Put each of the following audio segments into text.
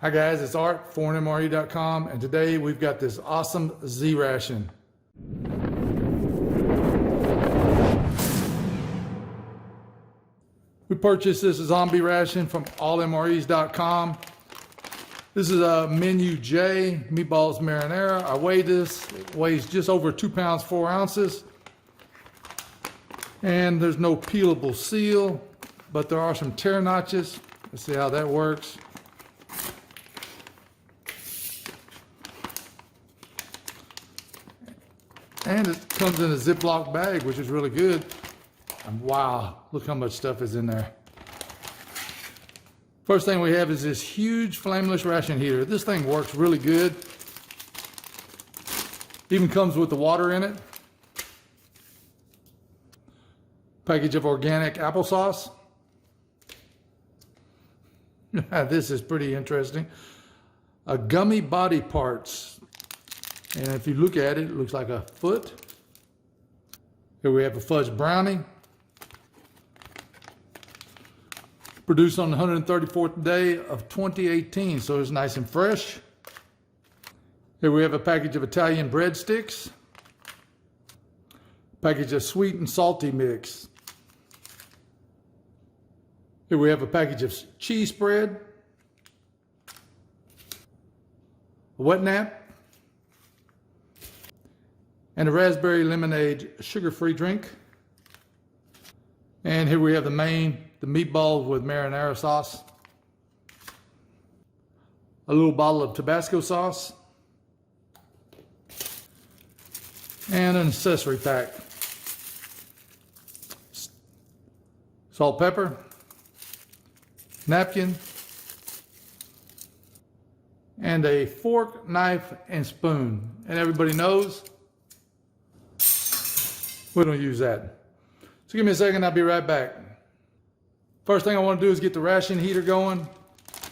Hi guys, it's Art, ForeignMRE.com, and today we've got this awesome Z ration. We purchased this zombie ration from ForeignMRE.com. This is a Menu J, meatballs marinara. I weighed this, it weighs just over 2 pounds, 4 ounces. And there's no peelable seal, but there are some tear notches. Let's see how that works. And it comes in a Ziploc bag, which is really good. And wow, look how much stuff is in there. First thing we have is this huge flameless ration heater. This thing works really good. Even comes with the water in it. Package of organic applesauce. This is pretty interesting. A gummy body parts. And if you look at it, it looks like a foot. Here we have a fudge brownie. Produced on the 134th day of 2018, so it's nice and fresh. Here we have a package of Italian breadsticks. Package of sweet and salty mix. Here we have a package of cheese spread. A wet nap. And a raspberry lemonade sugar-free drink. And here we have the meatballs with marinara sauce. A little bottle of Tabasco sauce. And an accessory pack. Salt, pepper, napkin, and a fork, knife, and spoon. And everybody knows we don't use that. So give me a second, I'll be right back. First thing I want to do is get the ration heater going,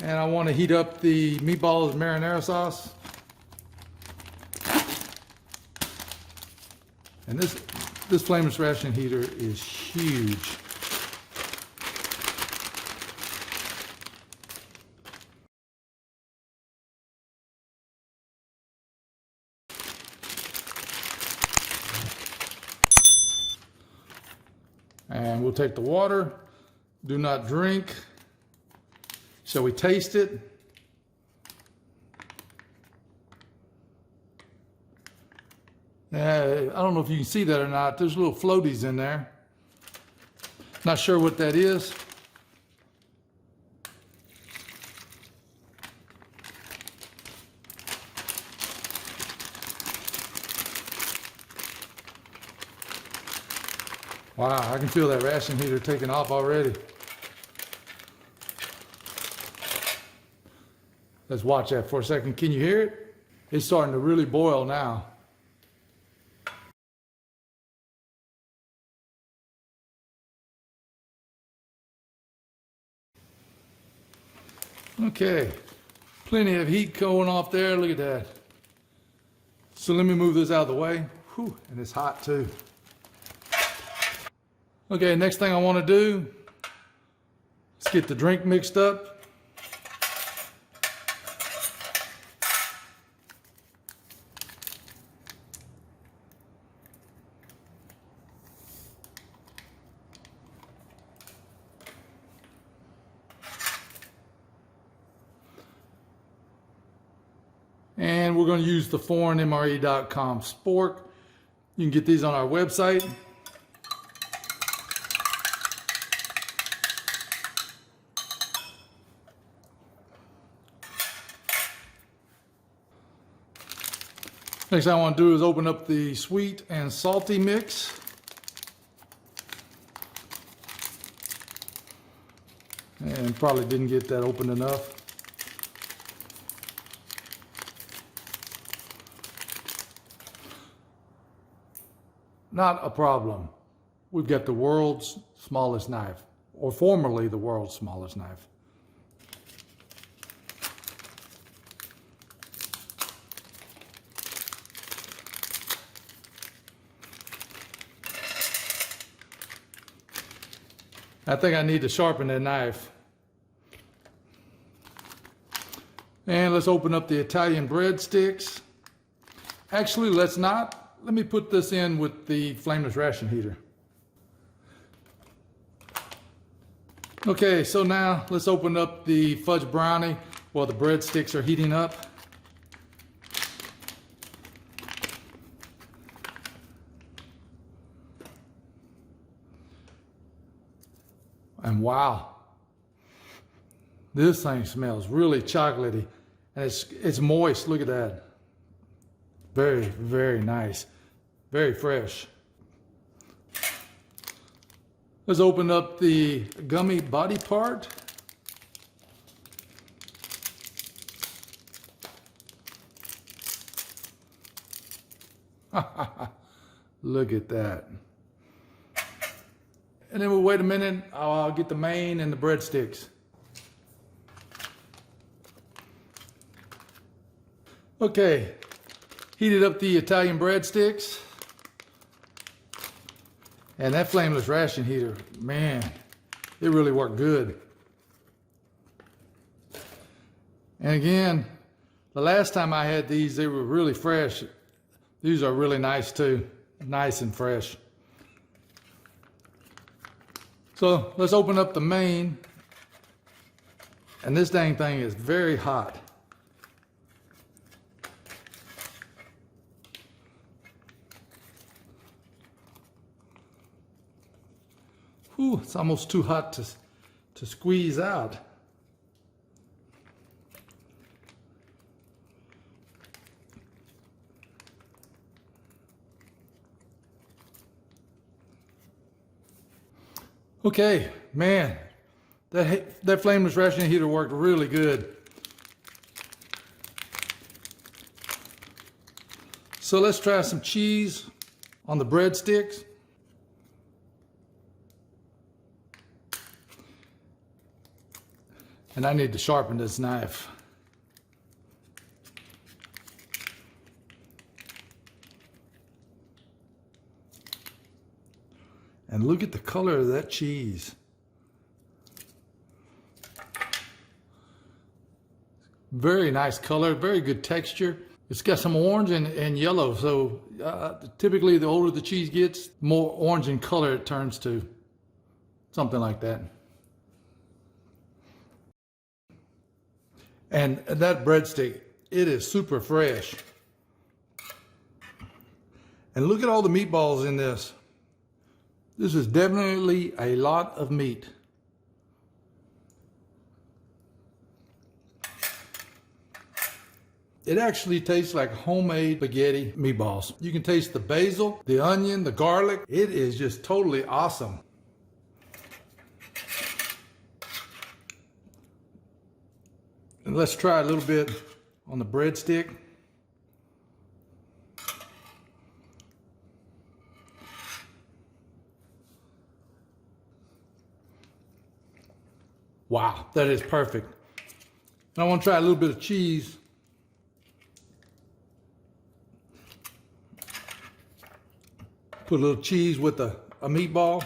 and I want to heat up the meatballs marinara sauce. And this flameless ration heater is huge. And we'll take the water. Do not drink. Shall we taste it? I don't know if you can see that or not. There's little floaties in there. Not sure what that is. Wow, I can feel that ration heater taking off already. Let's watch that for a second. Can you hear it? It's starting to really boil now. Okay, plenty of heat going off there. Look at that. So let me move this out of the way. Whew, and it's hot too. Okay, next thing I want to do is get the drink mixed up. And we're going to use the ForeignMRE.com spork. You can get these on our website. Next thing I want to do is open up the sweet and salty mix. And probably didn't get that open enough. Not a problem. We've got the world's smallest knife, or formerly the world's smallest knife. I think I need to sharpen that knife. And let's open up the Italian breadsticks. Actually, let's not. Let me put this in with the flameless ration heater. Okay, so now let's open up the fudge brownie while the breadsticks are heating up. And wow, this thing smells really chocolatey, and it's moist. Look at that. Very, very nice. Very fresh. Let's open up the gummy body part. Look at that. And then we'll wait a minute. I'll get the main and the breadsticks. Okay, heated up the Italian breadsticks. And that flameless ration heater, man, it really worked good. And again, the last time I had these, they were really fresh. These are really nice too, nice and fresh. So let's open up the main. And this dang thing is very hot. Whew, it's almost too hot to squeeze out. Okay, man, that flameless ration heater worked really good. So let's try some cheese on the breadsticks. And I need to sharpen this knife. And look at the color of that cheese. Very nice color, very good texture. It's got some orange and yellow, so typically the older the cheese gets, the more orange in color it turns to. Something like that. And that breadstick, it is super fresh. And look at all the meatballs in this. This is definitely a lot of meat. It actually tastes like homemade spaghetti meatballs. You can taste the basil, the onion, the garlic. It is just totally awesome. And let's try a little bit on the breadstick. Wow, that is perfect. And I want to try a little bit of cheese. Put a little cheese with a meatball.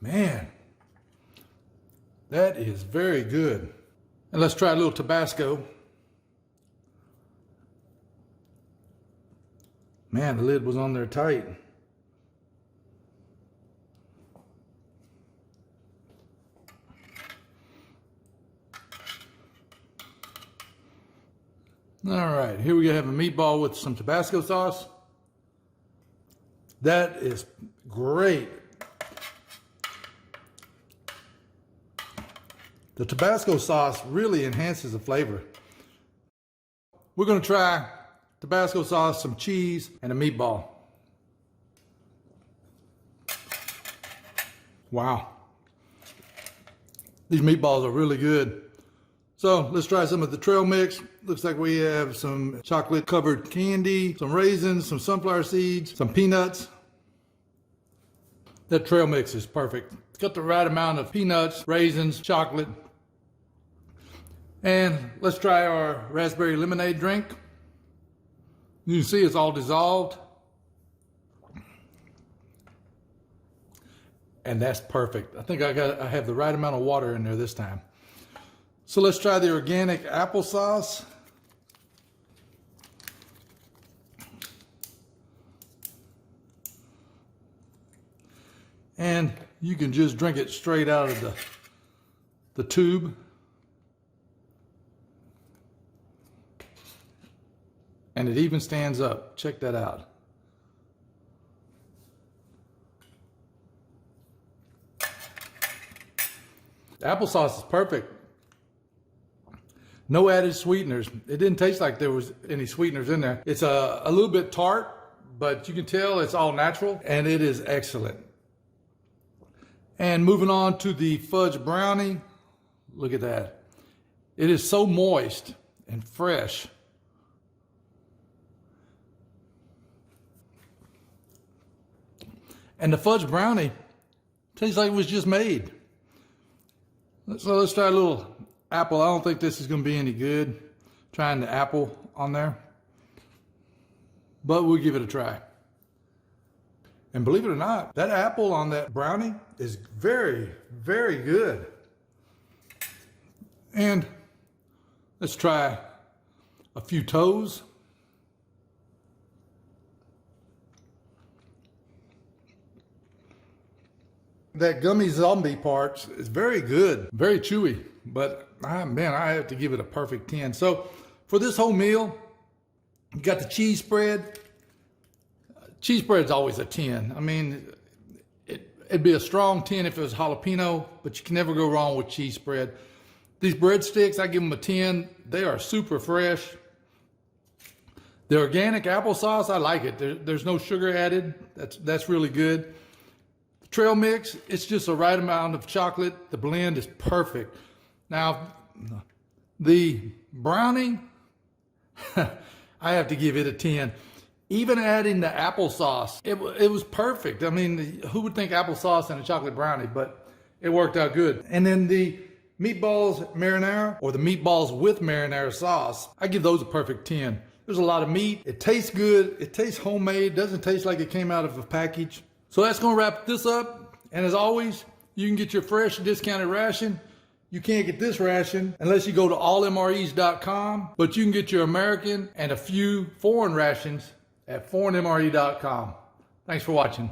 Man, that is very good. And let's try a little Tabasco. Man, the lid was on there tight. All right, here we have a meatball with some Tabasco sauce. That is great. The Tabasco sauce really enhances the flavor. We're going to try Tabasco sauce, some cheese, and a meatball. Wow. These meatballs are really good. So let's try some of the trail mix. Looks like we have some chocolate covered candy, some raisins, some sunflower seeds, some peanuts. That trail mix is perfect. It's got the right amount of peanuts, raisins, chocolate. And let's try our raspberry lemonade drink. You can see it's all dissolved. and that's perfect. I think I have the right amount of water in there this time. So let's try the organic applesauce. And you can just drink it straight out of the tube. And it even stands up. Check that out. The applesauce is perfect. No added sweeteners. It didn't taste like there was any sweeteners in there. It's a little bit tart, but you can tell it's all natural, and it is excellent. And moving on to the fudge brownie. Look at that. It is so moist and fresh. And the fudge brownie tastes like it was just made. So let's try a little apple. I don't think this is going to be any good, trying the apple on there. But we'll give it a try. And believe it or not, that apple on that brownie is very, very good. And let's try a few toes. That gummy zombie part is very good, very chewy, but man, I have to give it a perfect 10. So for this whole meal, you got the cheese spread. Cheese spread's always a 10. I mean, it'd be a strong 10 if it was jalapeno, but you can never go wrong with cheese spread. These breadsticks, I give them a 10. They are super fresh. The organic applesauce, I like it. There's no sugar added. That's really good. Trail mix, it's just the right amount of chocolate. The blend is perfect. Now, the brownie, I have to give it a 10. Even adding the applesauce, it was perfect. I mean, who would think applesauce and a chocolate brownie, but it worked out good. And then the meatballs marinara, or the meatballs with marinara sauce, I give those a perfect 10. There's a lot of meat. It tastes good. It tastes homemade. It doesn't taste like it came out of a package. So that's going to wrap this up. And as always, you can get your fresh discounted ration. You can't get this ration unless you go to ForeignMRE.com, but you can get your American and a few foreign rations at ForeignMRE.com. Thanks for watching.